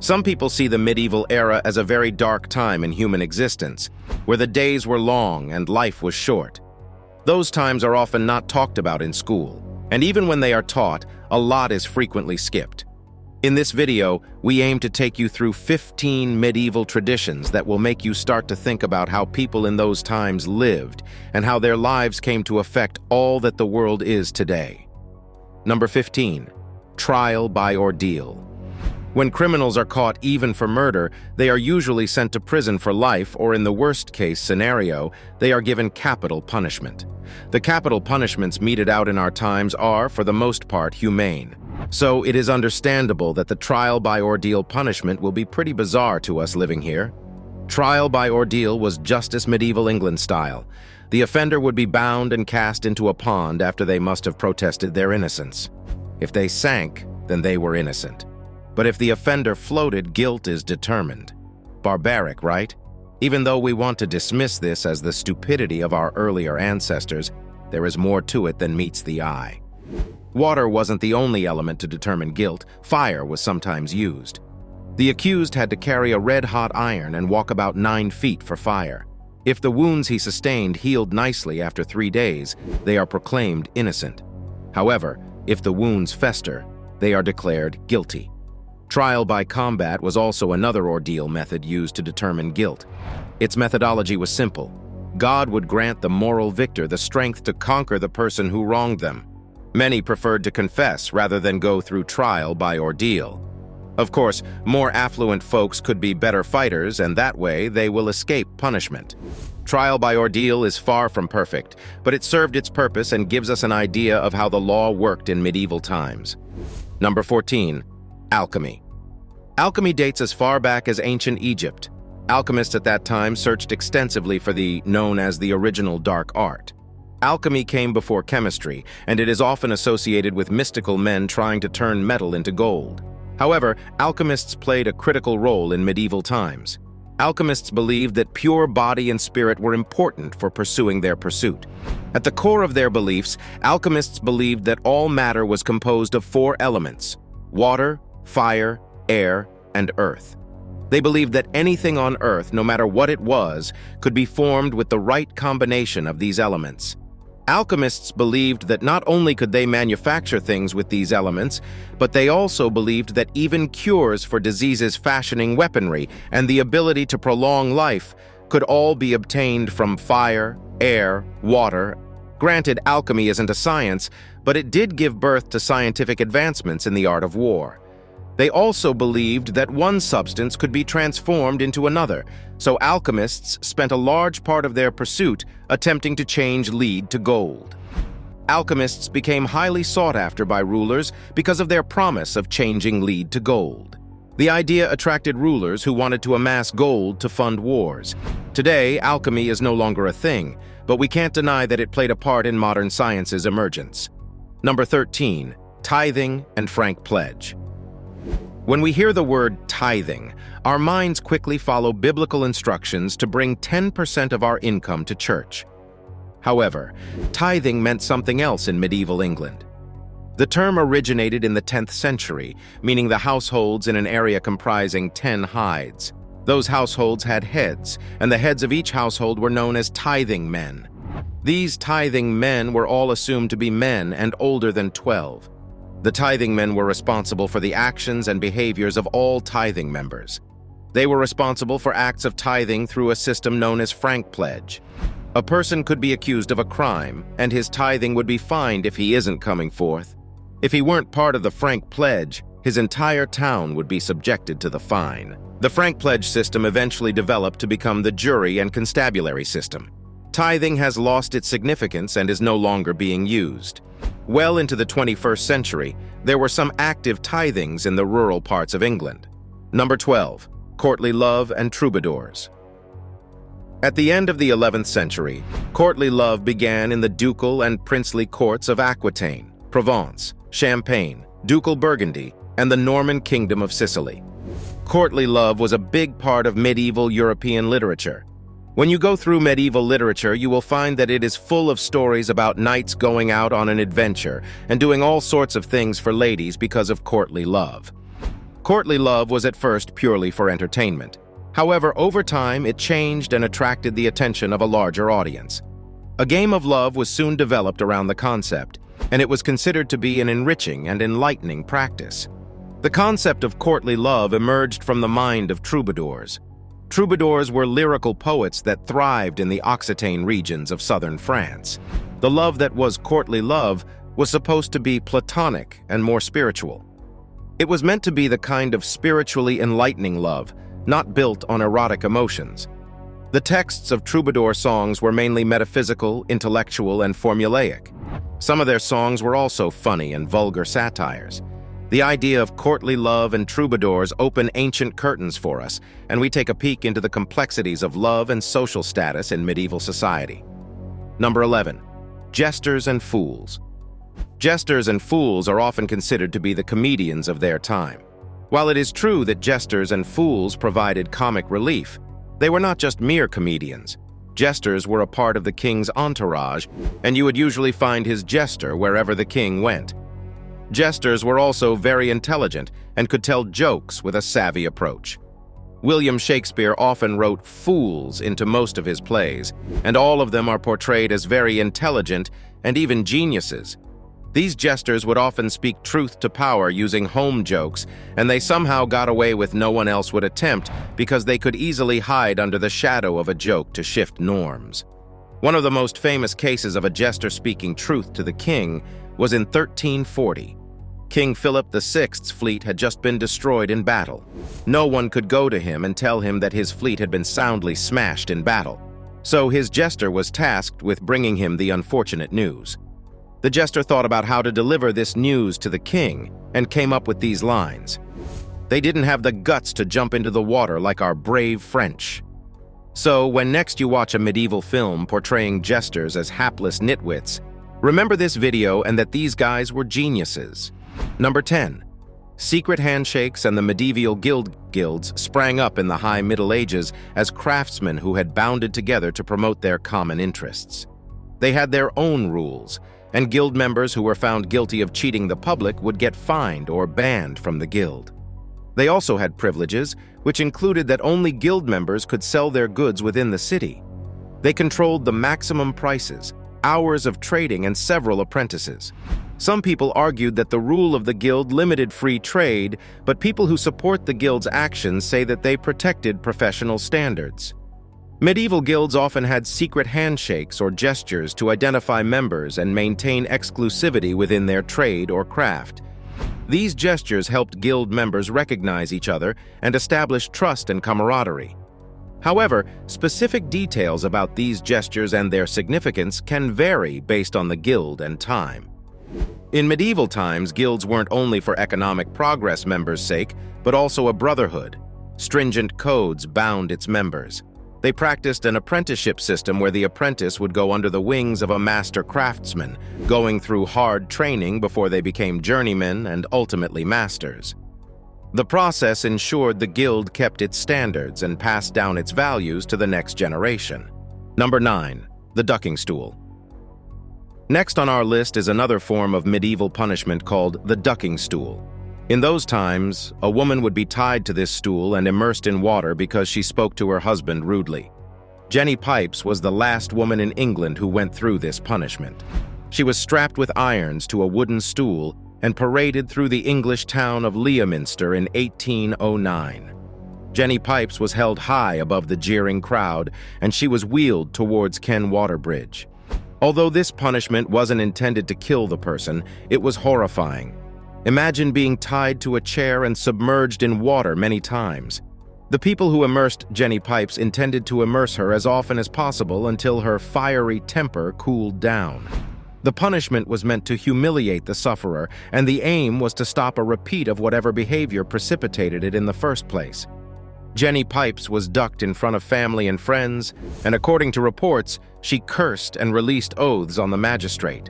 Some people see the medieval era as a very dark time in human existence, where the days were long and life was short. Those times are often not talked about in school, and even when they are taught, a lot is frequently skipped. In this video, we aim to take you through 15 medieval traditions that will make you start to think about how people in those times lived and how their lives came to affect all that the world is today. Number 15. Trial by ordeal. When criminals are caught even for murder, they are usually sent to prison for life, or in the worst-case scenario, they are given capital punishment. The capital punishments meted out in our times are, for the most part, humane. So it is understandable that the trial by ordeal punishment will be pretty bizarre to us living here. Trial by ordeal was justice medieval England style. The offender would be bound and cast into a pond after they must have protested their innocence. If they sank, then they were innocent. But if the offender floated, guilt is determined. Barbaric, right? Even though we want to dismiss this as the stupidity of our earlier ancestors, there is more to it than meets the eye. Water wasn't the only element to determine guilt. Fire was sometimes used. The accused had to carry a red-hot iron and walk about 9 feet for fire. If the wounds he sustained healed nicely after 3 days, they are proclaimed innocent. However, if the wounds fester, they are declared guilty. Trial by combat was also another ordeal method used to determine guilt. Its methodology was simple. God would grant the moral victor the strength to conquer the person who wronged them. Many preferred to confess rather than go through trial by ordeal. Of course, more affluent folks could be better fighters, and that way they will escape punishment. Trial by ordeal is far from perfect, but it served its purpose and gives us an idea of how the law worked in medieval times. Number 14. Alchemy. Alchemy dates as far back as ancient Egypt. Alchemists at that time searched extensively for the known as the original dark art. Alchemy came before chemistry, and it is often associated with mystical men trying to turn metal into gold. However, alchemists played a critical role in medieval times. Alchemists believed that pure body and spirit were important for pursuing their pursuit. At the core of their beliefs, alchemists believed that all matter was composed of 4 elements: water, fire, air, and earth. They believed that anything on earth, no matter what it was, could be formed with the right combination of these elements. Alchemists believed that not only could they manufacture things with these elements, but they also believed that even cures for diseases fashioning weaponry and the ability to prolong life could all be obtained from fire, air, water. Granted, alchemy isn't a science, but it did give birth to scientific advancements in the art of war. They also believed that one substance could be transformed into another, so alchemists spent a large part of their pursuit attempting to change lead to gold. Alchemists became highly sought after by rulers because of their promise of changing lead to gold. The idea attracted rulers who wanted to amass gold to fund wars. Today, alchemy is no longer a thing, but we can't deny that it played a part in modern science's emergence. Number 13. Tithing and frank pledge. When we hear the word tithing, our minds quickly follow biblical instructions to bring 10% of our income to church. However, tithing meant something else in medieval England. The term originated in the 10th century, meaning the households in an area comprising 10 hides. Those households had heads, and the heads of each household were known as tithing men. These tithing men were all assumed to be men and older than 12. The tithing men were responsible for the actions and behaviors of all tithing members. They were responsible for acts of tithing through a system known as frank pledge. A person could be accused of a crime, and his tithing would be fined if he isn't coming forth. If he weren't part of the frank pledge, his entire town would be subjected to the fine. The frank pledge system eventually developed to become the jury and constabulary system. Tithing has lost its significance and is no longer being used. Well into the 21st century, there were some active tithings in the rural parts of England. Number 12. Courtly love and troubadours. At the end of the 11th century, courtly love began in the ducal and princely courts of Aquitaine, Provence, Champagne, ducal Burgundy, and the Norman Kingdom of Sicily. Courtly love was a big part of medieval European literature. When you go through medieval literature, you will find that it is full of stories about knights going out on an adventure and doing all sorts of things for ladies because of courtly love. Courtly love was at first purely for entertainment. However, over time, it changed and attracted the attention of a larger audience. A game of love was soon developed around the concept, and it was considered to be an enriching and enlightening practice. The concept of courtly love emerged from the mind of troubadours. Troubadours were lyrical poets that thrived in the Occitane regions of southern France. The love that was courtly love was supposed to be platonic and more spiritual. It was meant to be the kind of spiritually enlightening love, not built on erotic emotions. The texts of troubadour songs were mainly metaphysical, intellectual, and formulaic. Some of their songs were also funny and vulgar satires. The idea of courtly love and troubadours open ancient curtains for us, and we take a peek into the complexities of love and social status in medieval society. Number 11. Jesters and fools. Jesters and fools are often considered to be the comedians of their time. While it is true that jesters and fools provided comic relief, they were not just mere comedians. Jesters were a part of the king's entourage, and you would usually find his jester wherever the king went. Jesters were also very intelligent and could tell jokes with a savvy approach. William Shakespeare often wrote fools into most of his plays, and all of them are portrayed as very intelligent and even geniuses. These jesters would often speak truth to power using home jokes, and they somehow got away with no one else would attempt because they could easily hide under the shadow of a joke to shift norms. One of the most famous cases of a jester speaking truth to the king was in 1340. King Philip VI's fleet had just been destroyed in battle. No one could go to him and tell him that his fleet had been soundly smashed in battle. So his jester was tasked with bringing him the unfortunate news. The jester thought about how to deliver this news to the king and came up with these lines. They didn't have the guts to jump into the water like our brave French. So when next you watch a medieval film portraying jesters as hapless nitwits, remember this video and that these guys were geniuses. Number 10. Secret handshakes and the medieval guilds sprang up in the High Middle Ages as craftsmen who had bounded together to promote their common interests. They had their own rules, and guild members who were found guilty of cheating the public would get fined or banned from the guild. They also had privileges, which included that only guild members could sell their goods within the city. They controlled the maximum prices, hours of trading, and several apprentices. Some people argued that the rule of the guild limited free trade, but people who support the guild's actions say that they protected professional standards. Medieval guilds often had secret handshakes or gestures to identify members and maintain exclusivity within their trade or craft. These gestures helped guild members recognize each other and establish trust and camaraderie. However, specific details about these gestures and their significance can vary based on the guild and time. In medieval times, guilds weren't only for economic progress members' sake, but also a brotherhood. Stringent codes bound its members. They practiced an apprenticeship system where the apprentice would go under the wings of a master craftsman, going through hard training before they became journeymen and ultimately masters. The process ensured the guild kept its standards and passed down its values to the next generation. Number 9. The ducking stool. Next on our list is another form of medieval punishment called the ducking stool. In those times, a woman would be tied to this stool and immersed in water because she spoke to her husband rudely. Jenny Pipes was the last woman in England who went through this punishment. She was strapped with irons to a wooden stool and paraded through the English town of Leominster in 1809. Jenny Pipes was held high above the jeering crowd, and she was wheeled towards Ken Water Bridge. Although this punishment wasn't intended to kill the person, it was horrifying. Imagine being tied to a chair and submerged in water many times. The people who immersed Jenny Pipes intended to immerse her as often as possible until her fiery temper cooled down. The punishment was meant to humiliate the sufferer, and the aim was to stop a repeat of whatever behavior precipitated it in the first place. Jenny Pipes was ducked in front of family and friends, and according to reports, she cursed and released oaths on the magistrate.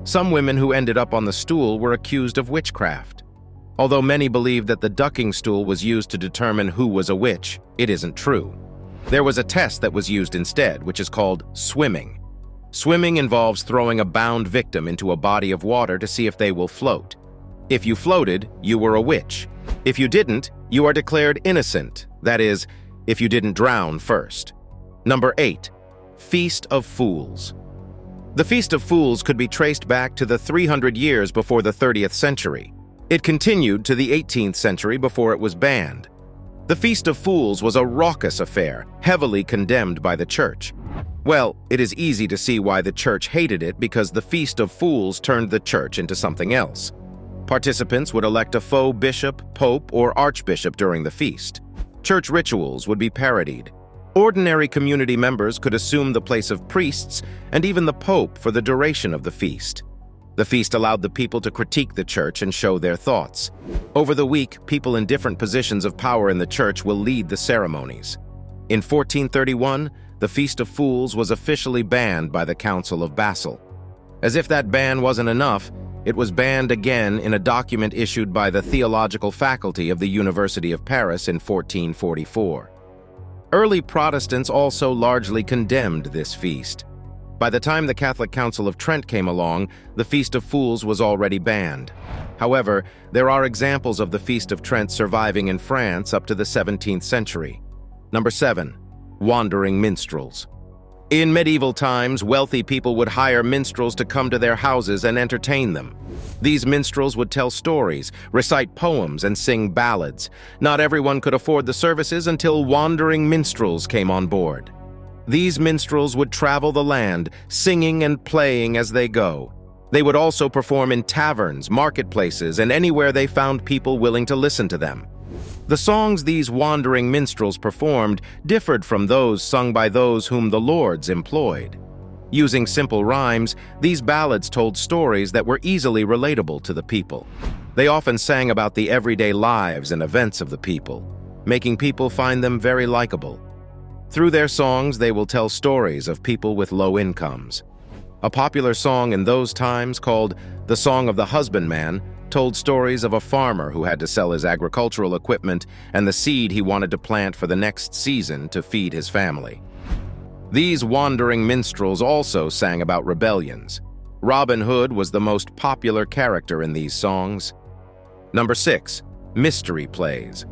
Some women who ended up on the stool were accused of witchcraft. Although many believe that the ducking stool was used to determine who was a witch, it isn't true. There was a test that was used instead, which is called swimming. Swimming involves throwing a bound victim into a body of water to see if they will float. If you floated, you were a witch. If you didn't, you are declared innocent, that is, if you didn't drown first. Number 8. Feast of Fools. The Feast of Fools could be traced back to the 300 years before the 30th century. It continued to the 18th century before it was banned. The Feast of Fools was a raucous affair, heavily condemned by the church. Well, it is easy to see why the church hated it because the Feast of Fools turned the church into something else. Participants would elect a faux bishop, pope, or archbishop during the feast. Church rituals would be parodied. Ordinary community members could assume the place of priests and even the pope for the duration of the feast. The feast allowed the people to critique the church and show their thoughts. Over the week, people in different positions of power in the church will lead the ceremonies. In 1431, the Feast of Fools was officially banned by the Council of Basel. As if that ban wasn't enough, it was banned again in a document issued by the Theological Faculty of the University of Paris in 1444. Early Protestants also largely condemned this feast. By the time the Catholic Council of Trent came along, the Feast of Fools was already banned. However, there are examples of the Feast of Trent surviving in France up to the 17th century. Number 7. Wandering minstrels. In medieval times, wealthy people would hire minstrels to come to their houses and entertain them. These minstrels would tell stories, recite poems, and sing ballads. Not everyone could afford the services until wandering minstrels came on board. These minstrels would travel the land, singing and playing as they go. They would also perform in taverns, marketplaces, and anywhere they found people willing to listen to them. The songs these wandering minstrels performed differed from those sung by those whom the lords employed. Using simple rhymes, these ballads told stories that were easily relatable to the people. They often sang about the everyday lives and events of the people, making people find them very likable. Through their songs, they will tell stories of people with low incomes. A popular song in those times called "The Song of the Husbandman" told stories of a farmer who had to sell his agricultural equipment and the seed he wanted to plant for the next season to feed his family. These wandering minstrels also sang about rebellions. Robin Hood was the most popular character in these songs. Number 6. Mystery plays.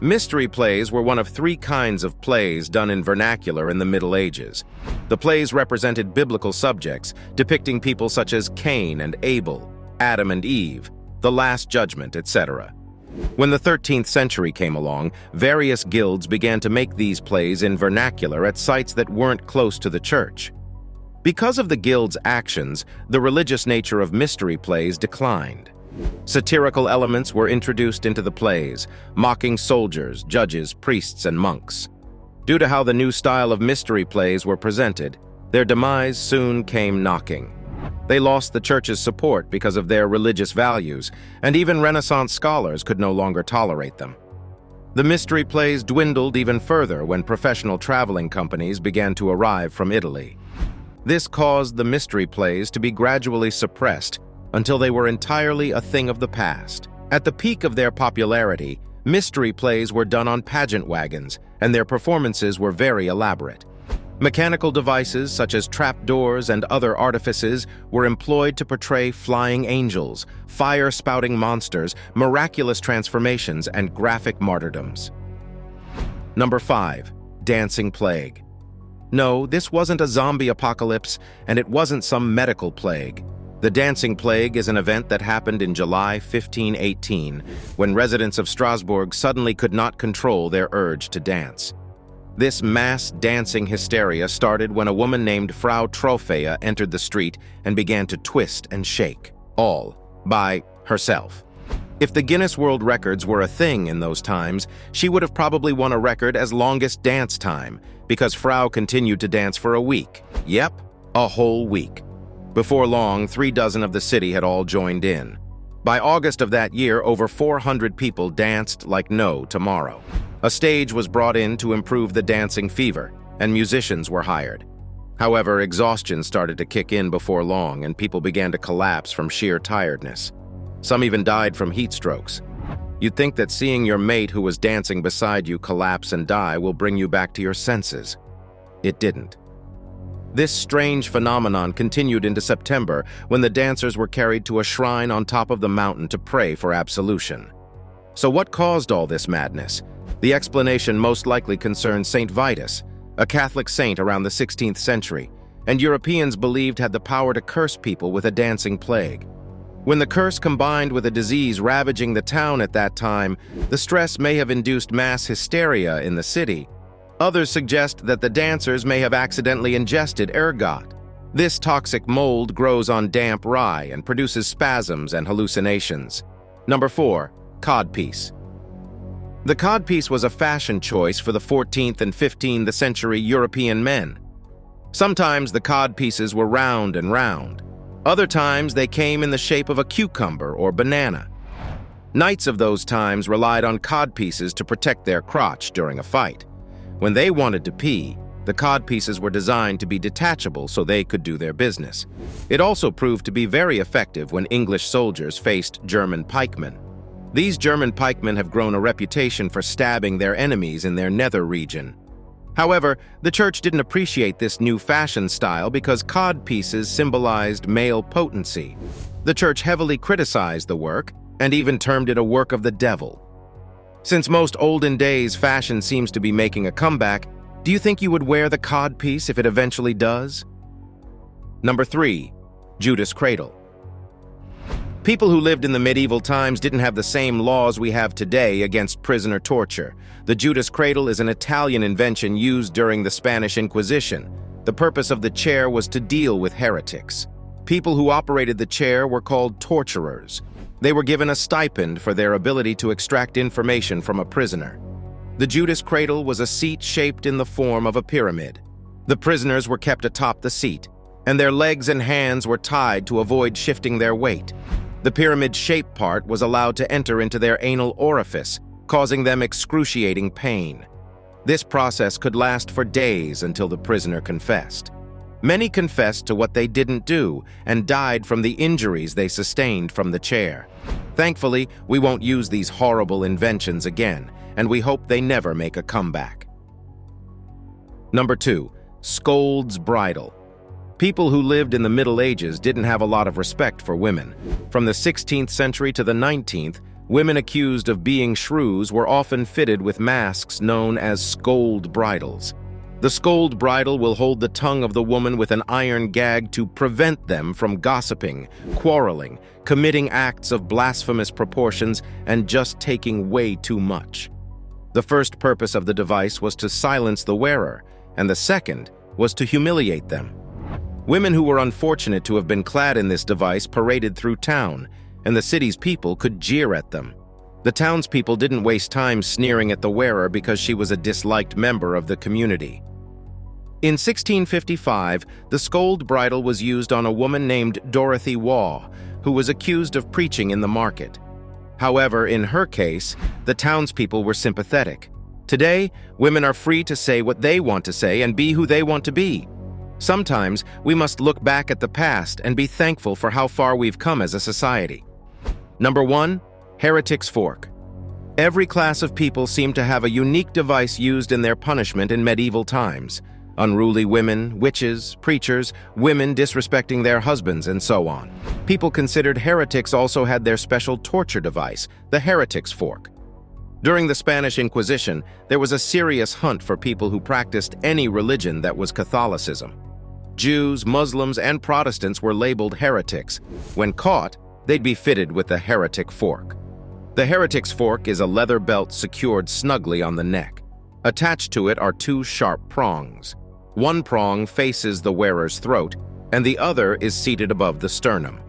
Mystery plays were one of 3 kinds of plays done in vernacular in the Middle Ages. The plays represented biblical subjects, depicting people such as Cain and Abel, Adam and Eve, the Last Judgment, etc. When the 13th century came along, various guilds began to make these plays in vernacular at sites that weren't close to the church. Because of the guild's actions, the religious nature of mystery plays declined. Satirical elements were introduced into the plays, mocking soldiers, judges, priests, and monks. Due to how the new style of mystery plays were presented, their demise soon came knocking. They lost the church's support because of their religious values, and even Renaissance scholars could no longer tolerate them. The mystery plays dwindled even further when professional traveling companies began to arrive from Italy. This caused the mystery plays to be gradually suppressed until they were entirely a thing of the past. At the peak of their popularity, mystery plays were done on pageant wagons, and their performances were very elaborate. Mechanical devices such as trapdoors and other artifices were employed to portray flying angels, fire-spouting monsters, miraculous transformations, and graphic martyrdoms. Number 5. Dancing plague. No, this wasn't a zombie apocalypse, and it wasn't some medical plague. The dancing plague is an event that happened in July 1518, when residents of Strasbourg suddenly could not control their urge to dance. This mass dancing hysteria started when a woman named Frau Trophea entered the street and began to twist and shake, all by herself. If the Guinness World Records were a thing in those times, she would have probably won a record as longest dance time, because Frau continued to dance for a week. Yep, a whole week. Before long, 36 of the city had all joined in. By August of that year, over 400 people danced like no tomorrow. A stage was brought in to improve the dancing fever, and musicians were hired. However, exhaustion started to kick in before long, and people began to collapse from sheer tiredness. Some even died from heat strokes. You'd think that seeing your mate who was dancing beside you collapse and die will bring you back to your senses. It didn't. This strange phenomenon continued into September when the dancers were carried to a shrine on top of the mountain to pray for absolution. So what caused all this madness? The explanation most likely concerns Saint Vitus, a Catholic saint around the 16th century, and Europeans believed had the power to curse people with a dancing plague. When the curse combined with a disease ravaging the town at that time, the stress may have induced mass hysteria in the city. Others suggest that the dancers may have accidentally ingested ergot. This toxic mold grows on damp rye and produces spasms and hallucinations. Number 4. Codpiece. The codpiece was a fashion choice for the 14th and 15th century European men. Sometimes the codpieces were round and round. Other times they came in the shape of a cucumber or banana. Knights of those times relied on codpieces to protect their crotch during a fight. When they wanted to pee, the codpieces were designed to be detachable so they could do their business. It also proved to be very effective when English soldiers faced German pikemen. These German pikemen have grown a reputation for stabbing their enemies in their nether region. However, the church didn't appreciate this new fashion style because codpieces symbolized male potency. The church heavily criticized the work and even termed it a work of the devil. Since most olden days fashion seems to be making a comeback, do you think you would wear the codpiece if it eventually does? Number 3. Judas cradle. People who lived in the medieval times didn't have the same laws we have today against prisoner torture. The Judas cradle is an Italian invention used during the Spanish Inquisition. The purpose of the chair was to deal with heretics. People who operated the chair were called torturers. They were given a stipend for their ability to extract information from a prisoner. The Judas cradle was a seat shaped in the form of a pyramid. The prisoners were kept atop the seat, and their legs and hands were tied to avoid shifting their weight. The pyramid-shaped part was allowed to enter into their anal orifice, causing them excruciating pain. This process could last for days until the prisoner confessed. Many confessed to what they didn't do and died from the injuries they sustained from the chair. Thankfully, we won't use these horrible inventions again, and we hope they never make a comeback. Number 2. Scold's bridle. People who lived in the Middle Ages didn't have a lot of respect for women. From the 16th century to the 19th, women accused of being shrews were often fitted with masks known as scold bridles. The scold bridle will hold the tongue of the woman with an iron gag to prevent them from gossiping, quarreling, committing acts of blasphemous proportions, and just taking way too much. The first purpose of the device was to silence the wearer, and the second was to humiliate them. Women who were unfortunate to have been clad in this device paraded through town, and the city's people could jeer at them. The townspeople didn't waste time sneering at the wearer because she was a disliked member of the community. In 1655, the scold bridle was used on a woman named Dorothy Waugh, who was accused of preaching in the market. However, in her case, the townspeople were sympathetic. Today, women are free to say what they want to say and be who they want to be. Sometimes, we must look back at the past and be thankful for how far we've come as a society. Number 1. Heretic's fork. Every class of people seemed to have a unique device used in their punishment in medieval times. Unruly women, witches, preachers, women disrespecting their husbands, and so on. People considered heretics also had their special torture device, the heretic's fork. During the Spanish Inquisition, there was a serious hunt for people who practiced any religion that was Catholicism. Jews, Muslims, and Protestants were labeled heretics. When caught, they'd be fitted with the heretic fork. The heretic's fork is a leather belt secured snugly on the neck. Attached to it are 2 sharp prongs. One prong faces the wearer's throat, and the other is seated above the sternum.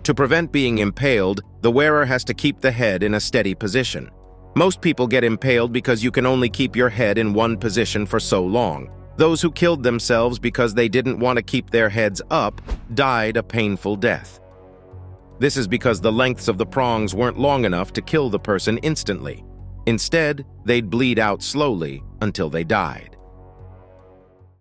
To prevent being impaled, the wearer has to keep the head in a steady position. Most people get impaled because you can only keep your head in one position for so long. Those who killed themselves because they didn't want to keep their heads up died a painful death. This is because the lengths of the prongs weren't long enough to kill the person instantly. Instead, they'd bleed out slowly until they died.